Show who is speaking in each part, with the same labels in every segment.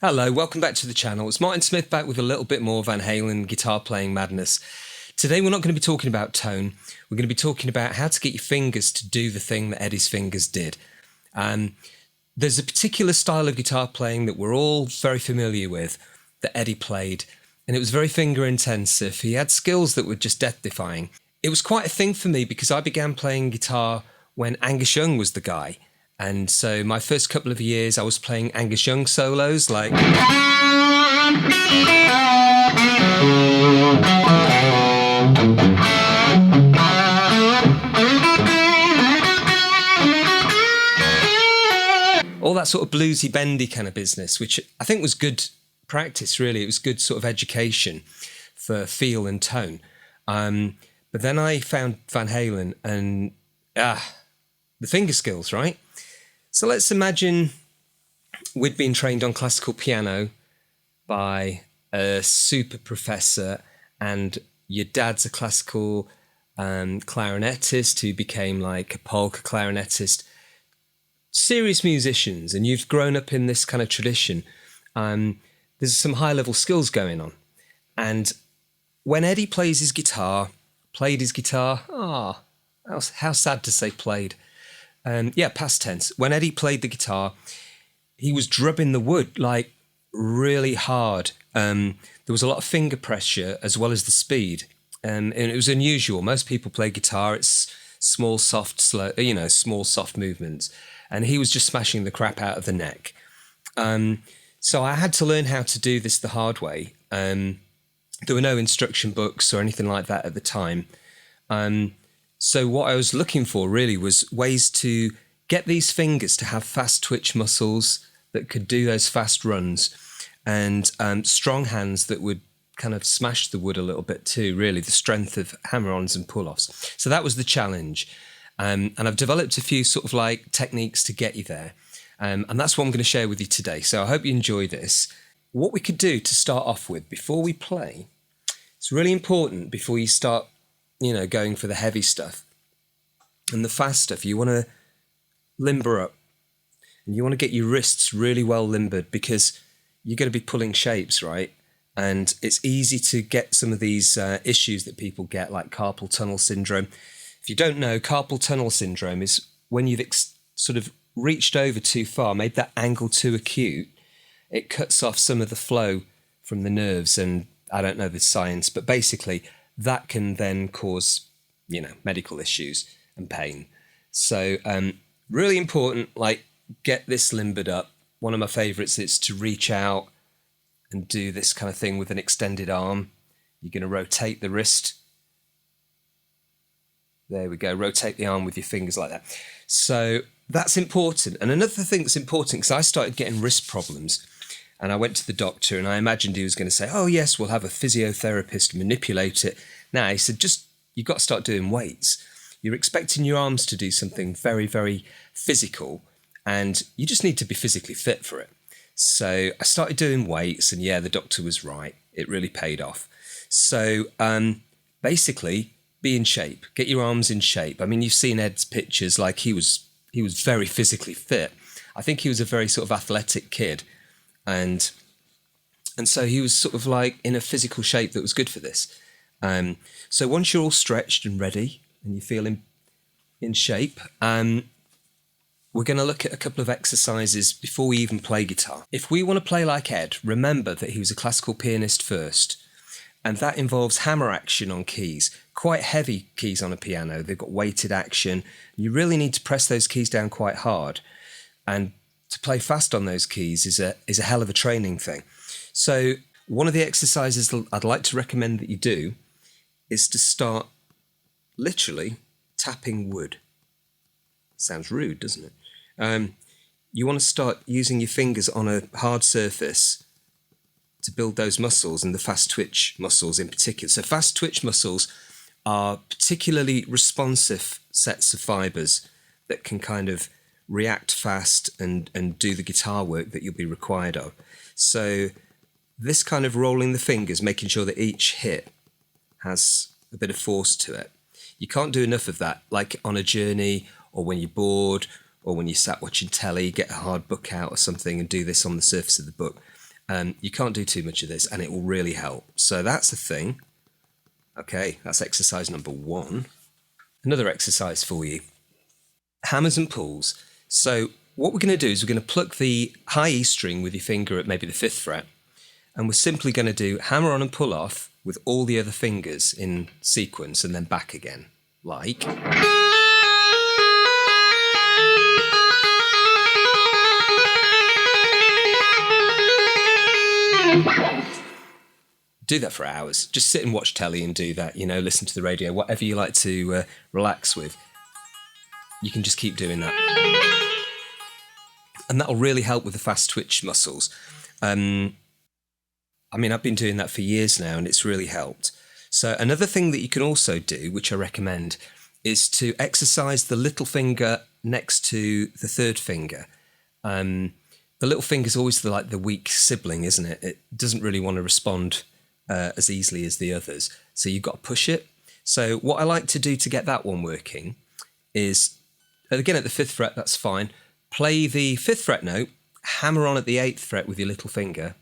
Speaker 1: Hello, welcome back to the channel. It's Martin Smith back with a little bit more Van Halen guitar playing madness. Today we're not going to be talking about tone, we're going to be talking about how to get your fingers to do the thing that Eddie's fingers did. There's a particular style of guitar playing that we're all very familiar with that Eddie played, and it was very finger intensive. He had skills that were just death-defying. It was quite a thing for me because I began playing guitar when Angus Young was the guy. And so my first couple of years I was playing Angus Young solos like... all that sort of bluesy, bendy kind of business, which I think was good practice, really. It was good sort of education for feel and tone. But then I found Van Halen and the finger skills, right? So let's imagine we'd been trained on classical piano by a super professor and your dad's a classical clarinetist who became like a polka clarinetist. Serious musicians, and you've grown up in this kind of tradition. There's some high-level skills going on. And when Eddie played his guitar, how sad to say played. Past tense. When Eddie played the guitar, he was drubbing the wood like really hard. There was a lot of finger pressure as well as the speed, and it was unusual. Most people play guitar, it's small, soft, slow, small, soft movements, and he was just smashing the crap out of the neck. So I had to learn how to do this the hard way. There were no instruction books or anything like that at the time. So what I was looking for really was ways to get these fingers to have fast twitch muscles that could do those fast runs, and strong hands that would kind of smash the wood a little bit too, really, the strength of hammer-ons and pull-offs. So that was the challenge. And I've developed a few sort of like techniques to get you there. And that's what I'm going to share with you today. So I hope you enjoy this. What we could do to start off with before we play, it's really important before you start going for the heavy stuff and the fast stuff. You want to limber up and you want to get your wrists really well limbered because you're going to be pulling shapes, right? And it's easy to get some of these issues that people get, like carpal tunnel syndrome. If you don't know, carpal tunnel syndrome is when you've sort of reached over too far, made that angle too acute, it cuts off some of the flow from the nerves. And I don't know the science, but basically that can then cause, medical issues and pain. So really important, like get this limbered up. One of my favorites is to reach out and do this kind of thing with an extended arm. You're going to rotate the wrist. There we go. Rotate the arm with your fingers like that. So that's important. And another thing that's important, because I started getting wrist problems, and I went to the doctor and I imagined he was going to say, oh yes, we'll have a physiotherapist manipulate it. Now he said, you've got to start doing weights. You're expecting your arms to do something very, very physical, and you just need to be physically fit for it. So I started doing weights, and yeah, the doctor was right. It really paid off. So basically, be in shape. Get your arms in shape. I mean, you've seen Ed's pictures, like he was very physically fit. I think he was a very sort of athletic kid. And so he was sort of like in a physical shape that was good for this. So once you're all stretched and ready and you feel in shape, we're going to look at a couple of exercises before we even play guitar. If we want to play like Ed, remember that he was a classical pianist first, and that involves hammer action on keys, quite heavy keys on a piano. They've got weighted action. You really need to press those keys down quite hard, and to play fast on those keys is a hell of a training thing. So one of the exercises I'd like to recommend that you do is to start literally tapping wood. Sounds rude, doesn't it? You want to start using your fingers on a hard surface to build those muscles, and the fast twitch muscles in particular. So fast twitch muscles are particularly responsive sets of fibers that can kind of react fast and do the guitar work that you'll be required of. So this kind of rolling the fingers, making sure that each hit has a bit of force to it. You can't do enough of that, like on a journey or when you're bored or when you sat watching telly, get a hard book out or something and do this on the surface of the book. You can't do too much of this and it will really help. So that's a thing. Okay, that's exercise number 1. Another exercise for you. Hammers and pulls. So what we're going to do is we're going to pluck the high E string with your finger at maybe the 5th fret, and we're simply going to do hammer on and pull off with all the other fingers in sequence and then back again, like. Do that for hours. Just sit and watch telly and do that, listen to the radio, whatever you like to relax with. You can just keep doing that. And that'll really help with the fast twitch muscles. I've been doing that for years now and it's really helped. So another thing that you can also do, which I recommend, is to exercise the little finger next to the 3rd finger. The little finger is always the weak sibling, isn't it? It doesn't really want to respond as easily as the others. So you've got to push it. So what I like to do to get that one working is, again at the 5th fret, that's fine. Play the 5th fret note, hammer on at the 8th fret with your little finger,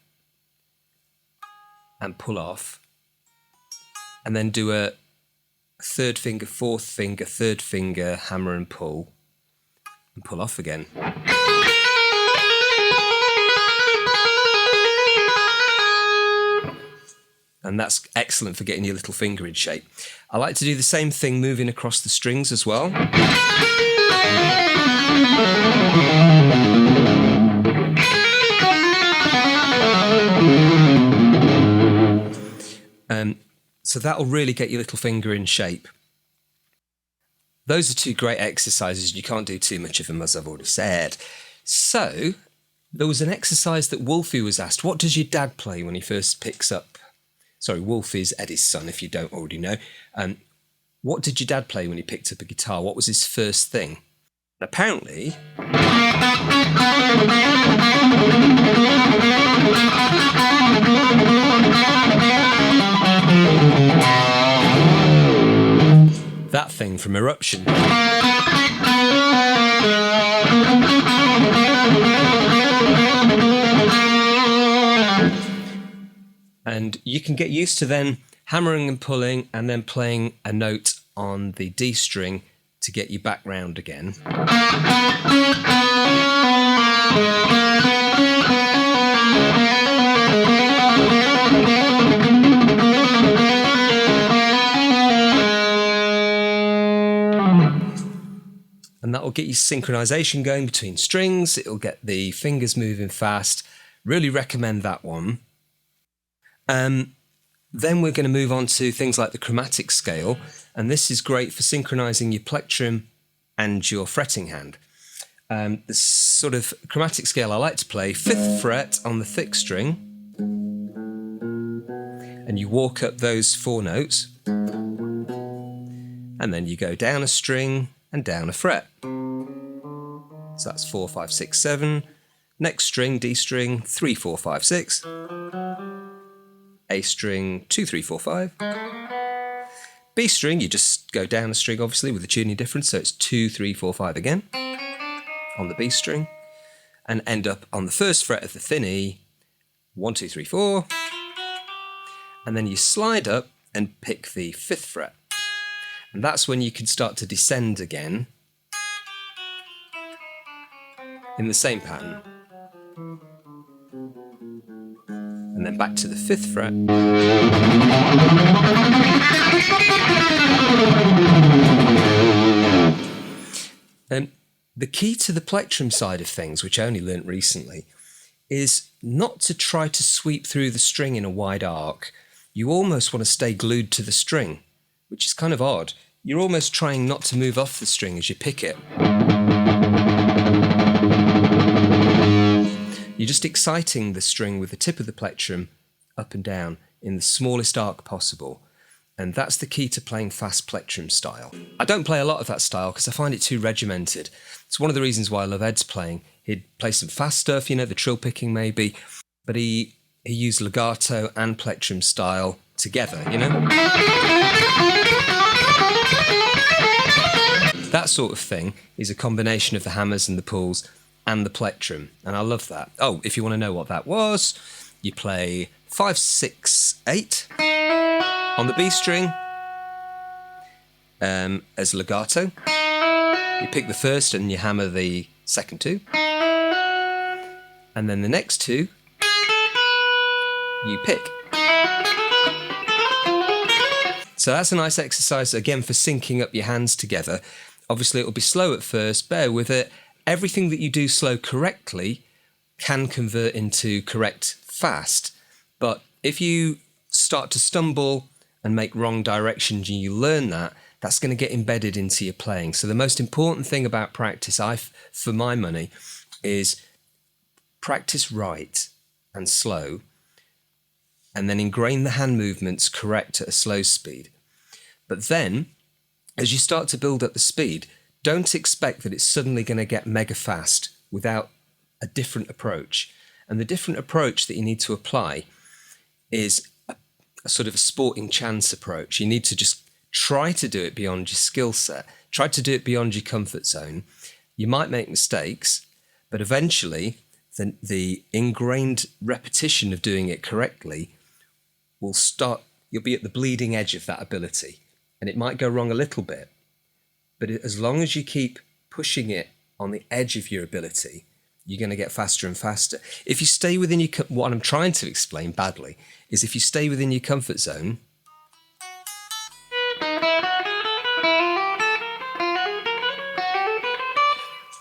Speaker 1: and pull off. And then do a 3rd finger, 4th finger, 3rd finger, hammer and pull off again. And that's excellent for getting your little finger in shape. I like to do the same thing moving across the strings as well. So that'll really get your little finger in shape. Those are 2 great exercises. You can't do too much of them, as I've already said. So there was an exercise that Wolfie was asked. What does your dad play when he first picks up? Sorry, Wolfie's Eddie's son, if you don't already know. What did your dad play when he picked up a guitar? What was his first thing? Apparently, that thing from Eruption. And you can get used to then hammering and pulling and then playing a note on the D string to get you back round again. And that will get your synchronization going between strings. It'll get the fingers moving fast. Really recommend that one. Then we're going to move on to things like the chromatic scale, and this is great for synchronizing your plectrum and your fretting hand. The sort of chromatic scale I like to play, 5th fret on the thick string, and you walk up those 4 notes, and then you go down a string and down a fret. So that's 4, 5, 6, 7. Next string, D string, 3, 4, 5, 6. A string, 2, 3, 4, 5. B string, you just go down a string, obviously, with the tuning difference, so it's 2, 3, 4, 5 again on the B string, and end up on the 1st fret of the thin E, 1, 2, 3, 4, and then you slide up and pick the 5th fret. And that's when you can start to descend again in the same pattern. And then back to the 5th fret. The key to the plectrum side of things, which I only learnt recently, is not to try to sweep through the string in a wide arc. You almost want to stay glued to the string, which is kind of odd. You're almost trying not to move off the string as you pick it. You're just exciting the string with the tip of the plectrum up and down in the smallest arc possible. And that's the key to playing fast plectrum style. I don't play a lot of that style because I find it too regimented. It's one of the reasons why I love Ed's playing. He'd play some fast stuff, the trill picking maybe, but he used legato and plectrum style together, That sort of thing is a combination of the hammers and the pulls and the plectrum, and I love that. Oh, if you want to know what that was, you play 5, 6, 8 on the B string as legato. You pick the first and you hammer the second 2. And then the next 2 you pick. So that's a nice exercise, again, for syncing up your hands together. Obviously, it'll be slow at first, bear with it. Everything that you do slow correctly can convert into correct fast. But if you start to stumble and make wrong directions and you learn that, that's going to get embedded into your playing. So the most important thing about practice, for my money, is practice right and slow, and then ingrain the hand movements correct at a slow speed. But then, as you start to build up the speed, don't expect that it's suddenly going to get mega fast without a different approach. And the different approach that you need to apply is a sort of a sporting chance approach. You need to just try to do it beyond your skill set. Try to do it beyond your comfort zone. You might make mistakes, but eventually the ingrained repetition of doing it correctly will start, you'll be at the bleeding edge of that ability. And it might go wrong a little bit, but as long as you keep pushing it on the edge of your ability, you're going to get faster and faster. If you stay within your, what I'm trying to explain badly is if you stay within your comfort zone,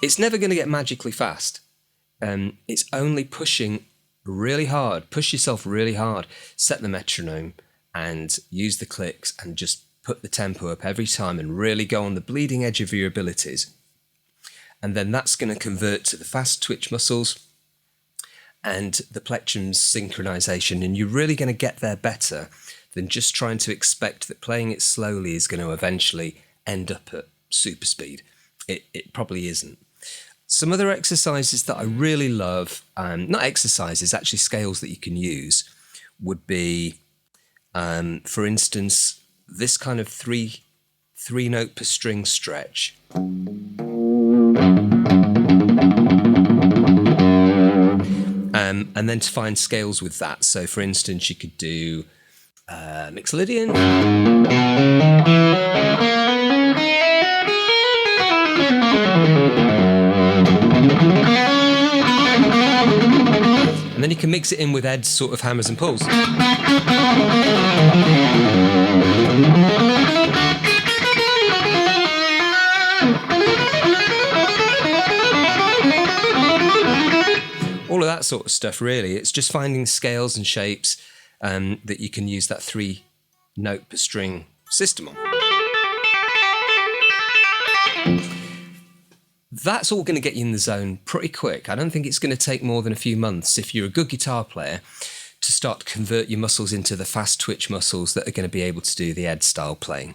Speaker 1: it's never going to get magically fast. It's only pushing really hard. Push yourself really hard. Set the metronome and use the clicks and just put the tempo up every time and really go on the bleeding edge of your abilities. And then that's going to convert to the fast twitch muscles and the plectrum's synchronization. And you're really going to get there better than just trying to expect that playing it slowly is going to eventually end up at super speed. It probably isn't. Some other exercises that I really love, not exercises, actually scales that you can use, would be, for instance, this kind of three note per string stretch. And then to find scales with that. So for instance, you could do Mixolydian. And then you can mix it in with Ed's sort of hammers and pulls. All of that sort of stuff, really. It's just finding scales and shapes that you can use that 3 note per string system on. That's all going to get you in the zone pretty quick. I don't think it's going to take more than a few months, if you're a good guitar player, to start to convert your muscles into the fast twitch muscles that are going to be able to do the Ed style playing.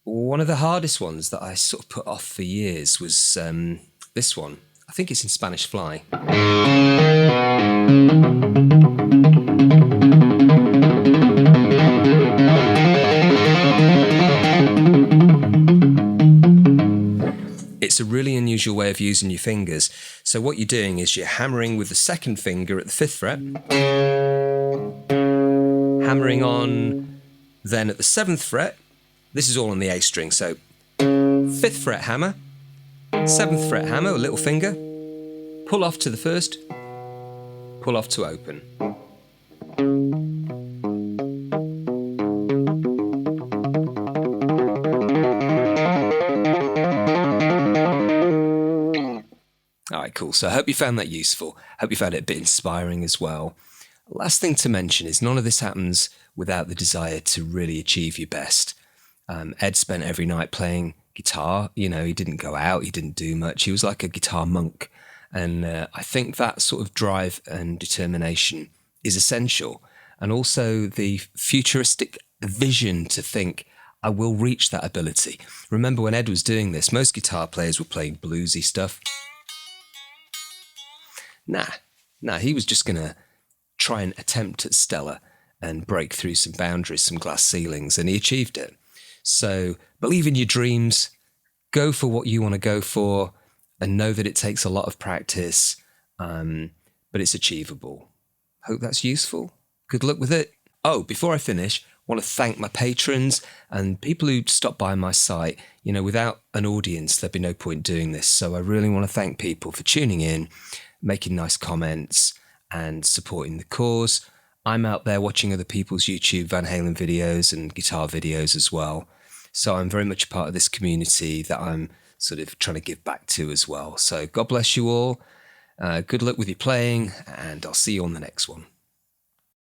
Speaker 1: One of the hardest ones that I sort of put off for years was this one. I think it's in Spanish Fly. It's a really unusual way of using your fingers. So what you're doing is you're hammering with the second finger at the 5th fret, hammering on then at the 7th fret. This is all on the A string, so 5th fret hammer, 7th fret hammer, a little finger, pull off to the 1st, pull off to open. Alright, cool. So I hope you found that useful. I hope you found it a bit inspiring as well. Last thing to mention is none of this happens without the desire to really achieve your best. Ed spent every night playing guitar. You know, he didn't go out, he didn't do much. He was like a guitar monk. And I think that sort of drive and determination is essential. And also the futuristic vision to think, I will reach that ability. Remember when Ed was doing this, most guitar players were playing bluesy stuff. Nah, he was just going to try and attempt at stellar and break through some boundaries, some glass ceilings, and he achieved it. So believe in your dreams, go for what you want to go for, and know that it takes a lot of practice, but it's achievable. Hope that's useful. Good luck with it. Oh, before I finish, I want to thank my patrons and people who stop by my site. You know, without an audience, there'd be no point doing this. So I really want to thank people for tuning in, making nice comments and supporting the cause. I'm out there watching other people's YouTube Van Halen videos and guitar videos as well. So I'm very much a part of this community that I'm sort of trying to give back to as well. So God bless you all. Good luck with your playing, and I'll see you on the next one.